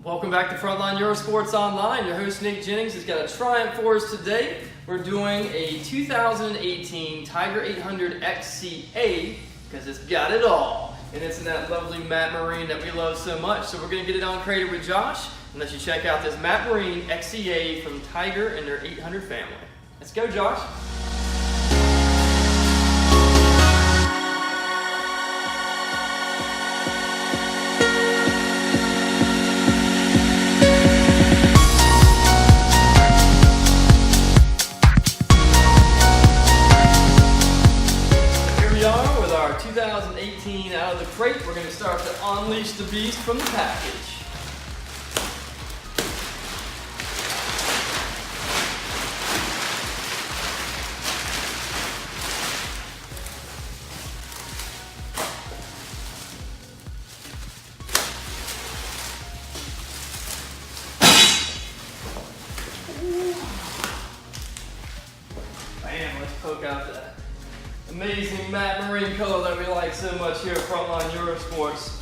Welcome back to Frontline Eurosports Online. Your host Nick Jennings has got a triumph for us today. We're doing a 2018 Tiger 800 XCA because it's got it all. And it's in that lovely matte marine that we love so much. So we're going to get it uncrated with Josh and let you check out this matte marine XCA from Tiger and their 800 family. Let's go, Josh. With our 2018 out of the crate, we're going to start to unleash the beast from the package. Bam, let's poke out that amazing matte marine color that we like so much here at Frontline Eurosports.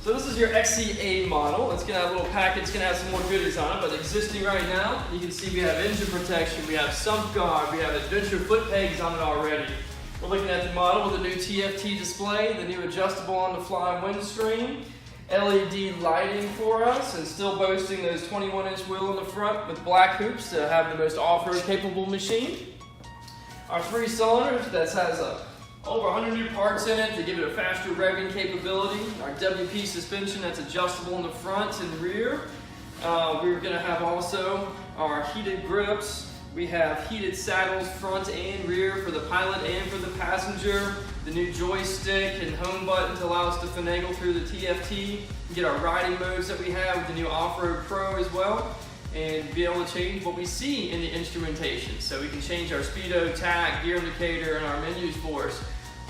So this is your XCA model. It's going to have a little package, it's going to have some more goodies on it, but existing right now, you can see we have engine protection, we have sump guard, we have adventure foot pegs on it already. We're looking at the model with the new TFT display, the new adjustable on-the-fly windscreen, LED lighting for us, and still boasting those 21-inch wheel in the front with black hoops to have the most off-road capable machine. Our 3-cylinder that has over 100 new parts in it to give it a faster revving capability. Our WP suspension that's adjustable in the front and rear. We're going to have also our heated grips. We have heated saddles front and rear for the pilot and for the passenger. The new joystick and home button to allow us to finagle through the TFT. Get our riding modes that we have with the new Off-Road Pro as well, and be able to change what we see in the instrumentation. So we can change our speedo, tach, gear indicator, and our menus for us,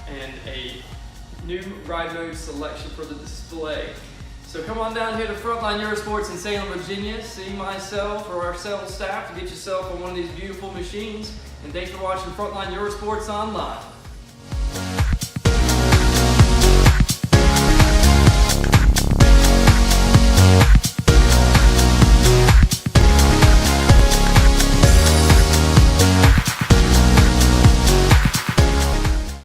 and a new ride mode selection for the display. So come on down here to Frontline Eurosports in Salem, Virginia. See myself or our sales staff to get yourself on one of these beautiful machines. And thanks for watching Frontline Eurosports Online.